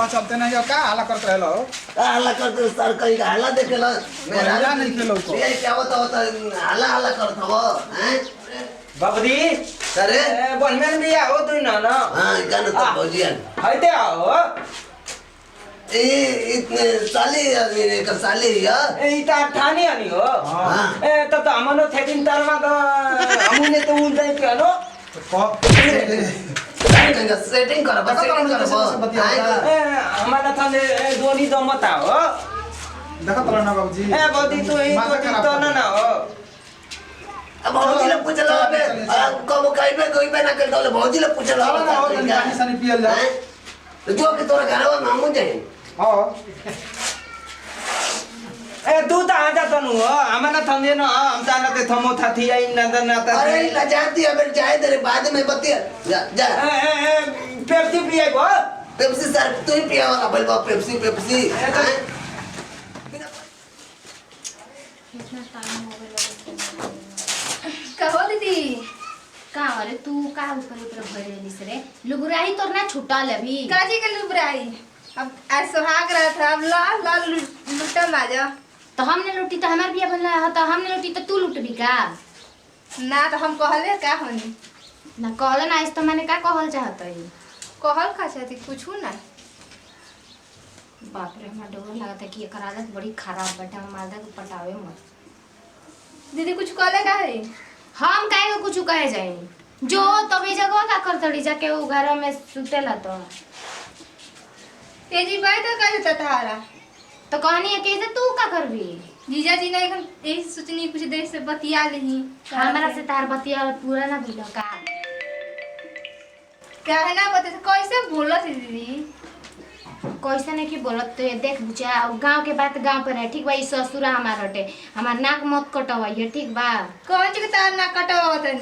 कहाँ चलते नहीं हो का हाला करते रहे लो हाला करते सर कहीं का हाला देखे लो मेरा नहीं खेलो को ये क्या होता हाला करता वो हैं बाबूजी अरे बनमेन भी आओ तू ना हां गाना तो भौजियन हाइते आओ ए इतने साली आदमी का साली या ए इता ठानी आनी हो हां ए त हमनो थेदिन तरमा त अमुने त उन दे के नो सेटिंग कर बस सेटिंग कर ए हमारा थाने दोनी दमता हो देखा तो ना बाबूजी ए बाबूजी तू ही तो ना हो अब भौजी ले पूछ लो बे कब कइबे कइबे ना कर दो भौजी ले पूछ लो ना हो पानी सानी पियल जा तो जो कि तोरा घरवा मांगू जाए हां ए तू त आजा तनु हो हमारा थाने न हम जाना ते थमो था थी आई न न त अरे लजाती अब जाए तेरे बाद में बतिया जा जा ए पेप्सी पिए गो पेप्सी सर तू ही पिया वाला बोल पेप्सी पेप्सी कितना टाइम हो गया कहो दीदी का अरे तू का ऊपर ऊपर भरे निस रे लुगराई तोर ना छुटा लेबी काजी के लुबराई अब आज सुहाग रहा था अब ला लुटा माजा तो हमने लूटी तो हमार बिया बनला है तो हमने लूटी तो तू लूटबी का ना तो हम कहले का होनी ना कहल ना इस तो मैंने का कहल चाहत है कहल का चाहती कुछ ना बाप रे हमरा डर लगत है कि एकर आदत बड़ी खराब बटे हम मालदा के पटावे मत दीदी कुछ कहले का है हम काहे को कुछ कहे जाई जो तबे जगह का करतड़ी जाके वो घर में सुतेला तो तेजी भाई तो का देता तारा तो कहनी है कि तू का करबी जीजा जी ने एकदम यही सोचनी कुछ देर से बतिया लेही हमरा से तार बतिया पूरा ना भइल का क्या है ना बते कैसे बोलत है दीदी कैसे नहीं कि बोलत तो ये देख बुचा गांव के बात गांव पर है ठीक बा ई ससुरा हमार हटे हमार नाक मत कटवाइए ठीक बा कौन चीज तार ना कटवावत है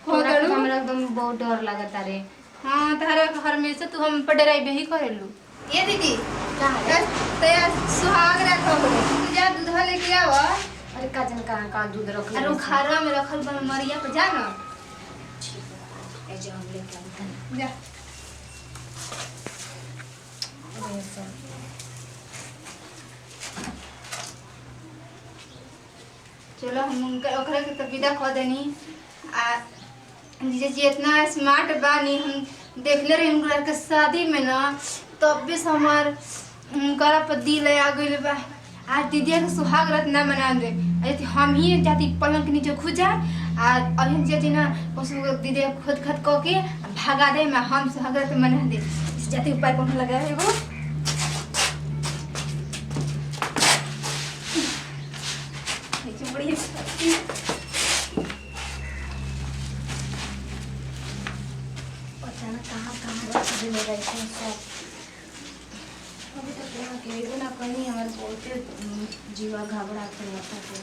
हमरा तो हमरा एकदम बहुत डर लगता रे हां तारा घर में से तू हम पडराई बेही करेलू ये दीदी का है तया सुहाग रखो तू जा दूध लेके आवा अरे काजन का दूध रख अरे खारा में रखल बन मरिया पे जा ना ए जो हम लेके आते हैं जा चलो हम उनका ओकरा के तो विदा कर देनी आ जे जे इतना स्मार्ट बानी हम देखले रही उनका के शादी में ना तब भी हमार उनका पर दिल आ गइल बा आज दीदी के सुहाग रात ना मना दे यदि हम ही जाती पलंग के नीचे खुद जा आ अहिन जे ना पशु दीदी खुद खत क के भागा दे मैं हम सुहाग रात मना दे इस जाती उपाय कौन लगा एगो देखिए बड़ी अचानक कहाँ रख दिले रहे सब अभी तक यहाँ के ना कहीं हमारे बहुत जीवा घबराते रहता है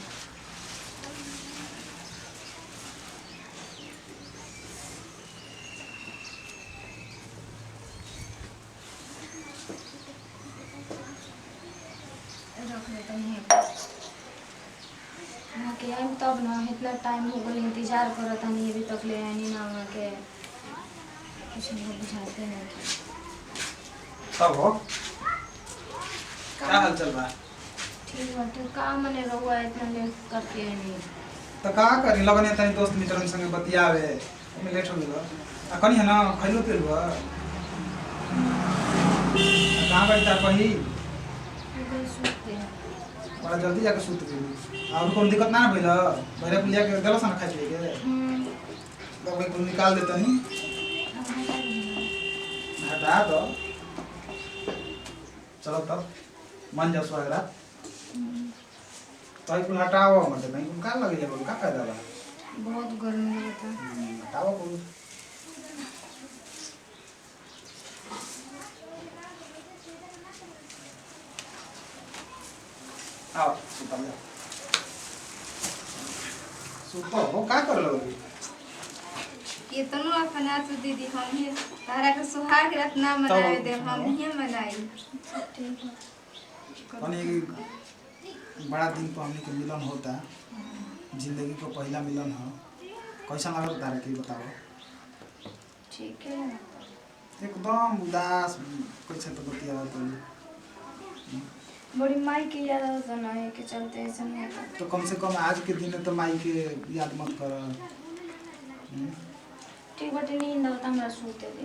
रख देते हैं वहाँ के आइम तब ना इतना टाइम हो गया इंतजार करता नहीं अभी तक ले आनी ना वहाँ के कुछ नहीं बुझाते नहीं तब हो क्या हाल चल रहा है ठीक बाटे का मने रहुआ इतना लेट करके नहीं तो का करी लगने तनी दोस्त मित्रन संगे बतियावे में लेट हो गेलो आ कनी है ना खइलो पिलबो कहां गई तार कही इधर सुते बड़ा जल्दी जाके सुत गई और कोई दिक्कत ना भइल भैरा पुलिया के देलो सन खाइ के तो भाई को निकाल देता नहीं हटा दो चलो तब मन जा सुहागरा तो कुल हटाओ मत नहीं कुल का लगे जाबो का फायदा बा बहुत गर्मी होता हटाओ कुल आओ सुता जा सुतो हो का कर लोगी ये तनु अपना तो दीदी हम ही तारा के सुहाग रात ना मनाए दे हम ही मनाई ठीक है कनी बड़ा दिन पर हमने के मिलन होता जिंदगी को पहला मिलन हो कैसा लगा तारा के बताओ ठीक है एकदम उदास कैसे तो बतिया तो बड़ी माई के याद आता ना है के चलते ऐसा नहीं होता। तो कम से कम आज के दिन तो माई के याद मत कर। ठीक बटे नींद आता हमरा सोते दे।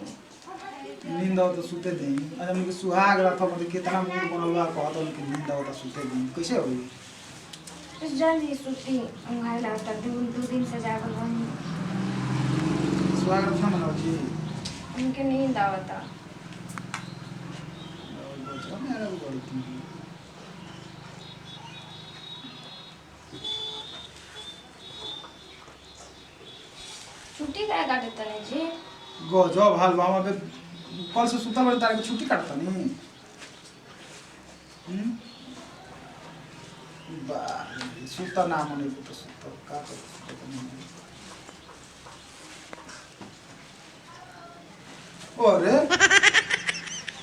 नींद आओ तो सुते दे। आज हमके सुहाग रात मतलब कितना मूड बनल बा कहत उनके नींद आओ तो सुते दे कैसे होई। इस जल्दी सोती अंगाई लगता 2 दिन से जागल बनी। सुहाग रात ना मनाओ जी। उनके नींद आवता। मेरा भी बड़ी थी। छुट्टी काय काटे तने जी? गजब हाल बा हमें कल से सुतल बड़े तारीख छुट्टी काटता नहीं। बा सुता ना मने तो सुता का तो अरे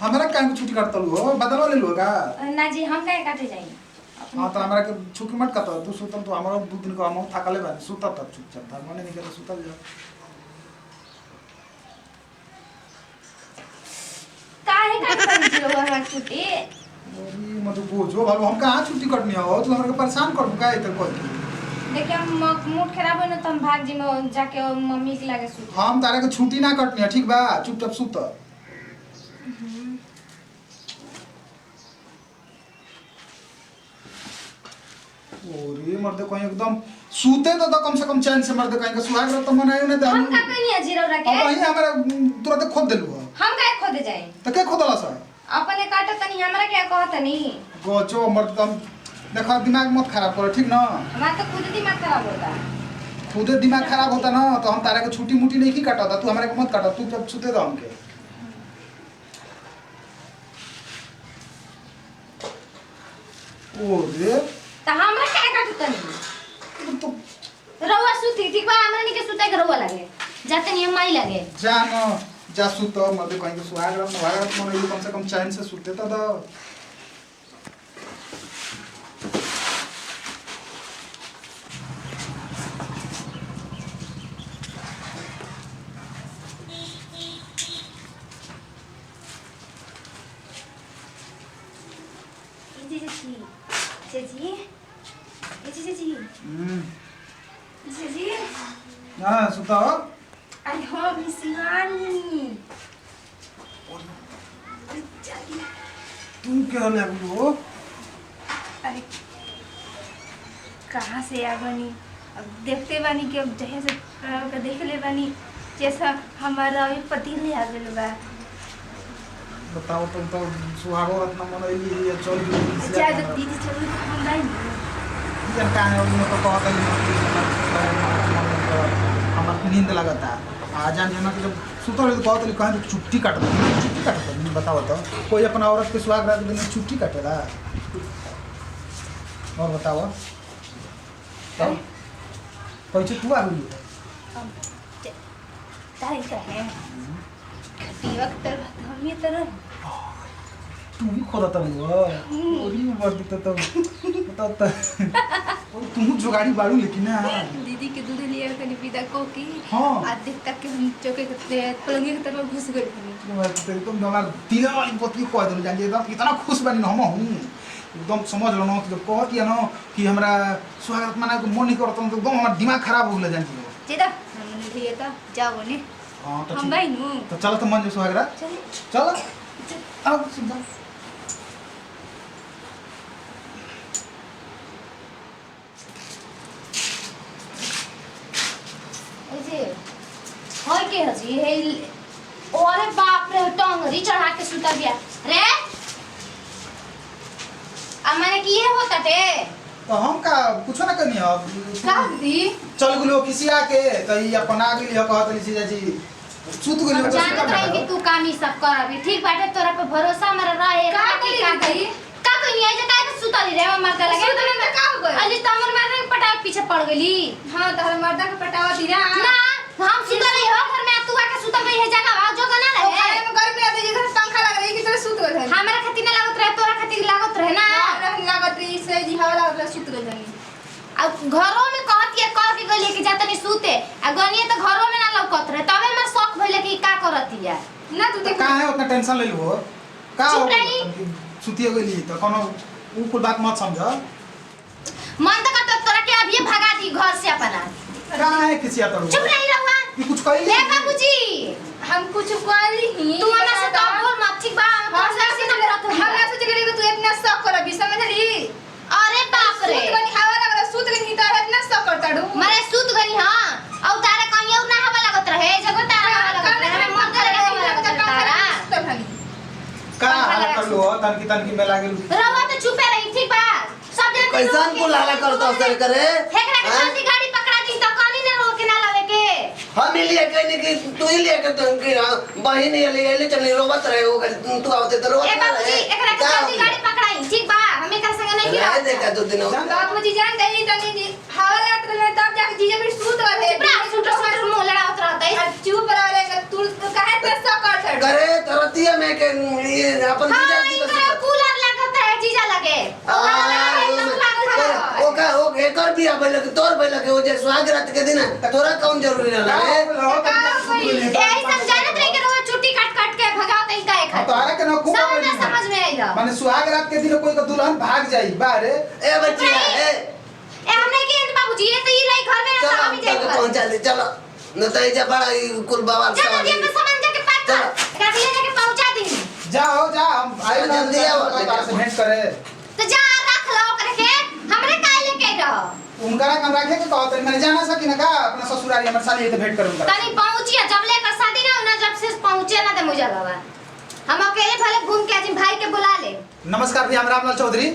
हमारा काहे छुट्टी काटता हो बदलवा ले लो का। ना जी हम काय काटे जाई। हां तो हमरा के छुट्टी मत काटो तू सुतम तो हमारा 2 दिन का हम थकले बा सुता तब चुपचाप था मने नहीं के सुता जा। काहे काटे जी हमार छुट्टी? अरे मतलब बोझो भालो हम कहां छुट्टी कटनी हो तू हमरा के परेशान कर का इधर कोई। देखिए मूड खराब हो ना तो हम भाग जी में जाके मम्मी के लागे सुत। हम तारे के छुट्टी ना कटनी है ठीक बा चुपचाप सुत। ओरे मर्द कहीं एकदम सूते तो कम से कम चैन से मर्द कहीं का सुहाग रात तो मनायो ने हम का कहनी है जीरौरा के? अब वही हमरा तुरंत खोद देलु हम काय खोदे जाए? तो के खोदला सा अपने काटे तनी हमरा क्या कहत नहीं? गोचो मर्द तुम देखो दिमाग मत खराब करो ठीक ना। हमारा तो खुद दिमाग खराब होता। खुद दिमाग खराब होता ना तो हम तारे के छुट्टी मुट्टी नहीं की काटा तू हमारे को मत काटा तू जब सुते दो हमके। ओरे तो हमरा काय काटे तनी? तो रउआ सुती ठीक बा हमरा नहीं के सुते के रउआ लागे। जाते नहीं हम माई लागे। जा न जा सुत मर्द कहीं के सुहाग रात मन कम से कम चैन से सुते तो दो। जी हां सुता हो आई हो मिसिवानी तुम क्या ले हो। अरे कहाँ से आ बनी अब देखते बानी कि अब जहे से का देख ले बानी जैसा हमारा अभी पति ले आ गइल बा। बताओ तुम तो सुहागो रात ना मनैली ये चल गई अच्छा जब दीदी चली हम नहीं जन काहे उन्हें तो कहत हमर नींद लगता आ जान जना जब सुतल तो कहत कहीं छुट्टी काटता बताओ तो कोई अपना औरत के सुहाग रात दिन छुट्टी काटेला। और बताओ तो कैसे तू आ गई तारीख का है खटी वक्त हम ये तरह तू भी खोदा तब ओरी मर दिता तब बता तू जुगाड़ी बाड़ू लेकिन ना दीदी के दूध लिया कनी विदा को की हां आज देख तक के हम चौके के पलंगे के तरफ घुस गए तेरे तुम हमार दिल वाली पति कह दो जान एकदम कितना खुश बनी हम हूं एकदम समझ लो ना कि जब कहत या ना कि हमरा स्वागत मना के मन नहीं करत तो एकदम हमार दिमाग खराब हो गेल जान जी जेदा हम लिए तो जाओ ने हां तो हम भाई नु तो चल तो मन जो सुहागरा चल आओ सुन होय के हजी हे ओरे बाप रे टंगरी चढ़ा के सुता बिया रे आ माने कि ये होता टे तो हम का कुछ ना करनी अब का दी चल गुलो किसी आके तो ये अपना गेली हो कहत ली जीजा जी सुत गेली हम जानत रही कि तू काम ही सब कर अभी ठीक बाटे तोरा पे भरोसा हमरा रहे का करी का कहीं आई जे काहे के सुतली रे मर के लगे सुतले में का हो गइल अली तमर मारने के पटा पीछे पड़ गेली हां तहर मर्दा के पटावा दी रे ना हम सुतली हो घर में तू आके सुतल रही है जगह आ जो ना रहे खाने में गर्मी आती जिधर पंखा लग रही कि तरह सुत गए हमरा खातिर ना लागत रहे तोरा खातिर लागत रहे ना लागत रही से जी हवा लागत रही सुत गए जानी अब घरों में कहत के कह के गइले कि जातनी सूते आ गनिए तो घरों में ना लौकत रहे तबे मैं शौक भइले कि का करती जा ना तू देख कहाँ है उतना टेंशन ले लो का चुप हो रही। सुतिए गई तो कोनो ऊ कुल बात मत समझ मन तो करता तोरा के अभी भगा दी घर से अपना कहाँ है किसी आता चुप नहीं रहुआ ये कुछ कही ले बाबूजी हम कुछ कहली ही तू हमरा से तो बोल मत ठीक बा हम से हमरा सोच रही कि तू इतना शौक करबी समझली अरे बाप रे सूत गनी हवा लगल सूत गनी त इतना शौक करता डू मरे सूत गनी हां और तारा कहीं और ना हवा लगत रहे जगह तारा हवा लगत रहे मन करे हवा लगत रहे तारा का हाल कर लो तनकी में लागे रहुआ तो चुपे रही ठीक बा सब जन कैसन को लाला करता सर करे हेकरा के जल्दी गाड़ी पकड़ा दी तो कनी ने रोके ना लावे के हम ही लिए कहने कि तू ही लिए के कि बहिन ये ले चली रोबत रहे हो तू आवते तो रोबत ए बाबूजी एकरा के जल्दी गाड़ी पकड़ाई ठीक बा हम एकरा संग नहीं रहे गिरा देखा दो दिन बाबूजी जान गई तनी हवा लागत रहे तब जाके जीजे भी सूत रहे चुप रह सूट सूट मुंह लड़ावत रहत है चुप रहे तू काहे इतना शौक करता करे तरतिया में के ये अपन हां जीजा जी इनका कूलर लागत है जीजा लगे ओका ओ एकर भी आबे लगे तोर भइल के ओ जे सुहाग रात के दिन तोरा कौन जरूरी रहला ए समझानत रही के रोज छुट्टी काट काट के भगावत है का एक तारा के ना खूब समझ में आइला माने सुहाग रात के दिन कोई का दुल्हन भाग जाई बारे ए बच्चिया ए हमने के बाबूजी ये तो ही रही घर में ना हम चलो जाए पहुंचा दे चलो न तो ये बड़ा कुल बवाल चलो ये में सामान जाके पैक कर रख ले जाके पहुंचा दी जाओ जा हम आए ना जल्दी आओ। तारा से भेंट करे तो जा रख लो करके हमरे काहे लेके रहो उनका हम रखे के कहत मैंने जाना सकी ना का अपना ससुराली हमर साली तो भेंट करूंगा तनी पहुंचिए जब लेकर शादी ना होना जब से पहुंचे ना तो मुझे लगा हम अकेले भले घूम के आज भाई के बुला ले नमस्कार भैया हम रामलाल चौधरी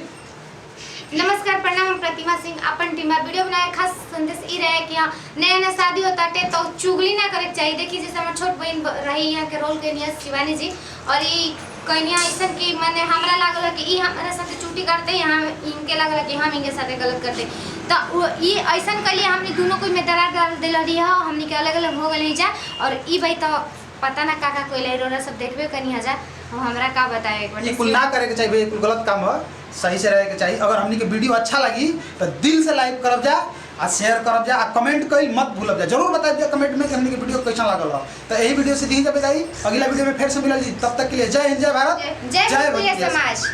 नमस्कार प्रणाम हम प्रतिमा सिंह अपन टीम में वीडियो बनाए खास संदेश ई रहे कि यहाँ नया नया शादी होता है तो चुगली ना करे चाहिए देखिए जैसे हमारे छोट बहन रही यहाँ के रोल के निया शिवानी जी और ये कन्या ऐसा कि मैंने हमरा लागल कि ई हमारे साथ चूटी करते यहाँ इनके लागल कि हम इनके साथ गलत करते तो ये ऐसा करिए हमने दोनों को में दरार डाल दिल रही है हमने के अलग अलग हो गए जा और ई भाई तो पता ना का कोई रोरा सब देखबे कनी जा हमरा का बताए एक बार ये कुल ना करे के चाहिए भैया कुल गलत काम है सही से रहे के चाहिए अगर हमनी के वीडियो अच्छा लगी तो दिल से लाइक करब जा आ शेयर करब जा आ कमेंट कई मत भूलब जा जरूर बता दिया कमेंट में कि हमनी के वीडियो कैसा लागल हो तो यही वीडियो से दी जाए अगला वीडियो में फिर से मिलल जी तब तक के लिए जय हिंद जय भारत जय समाज।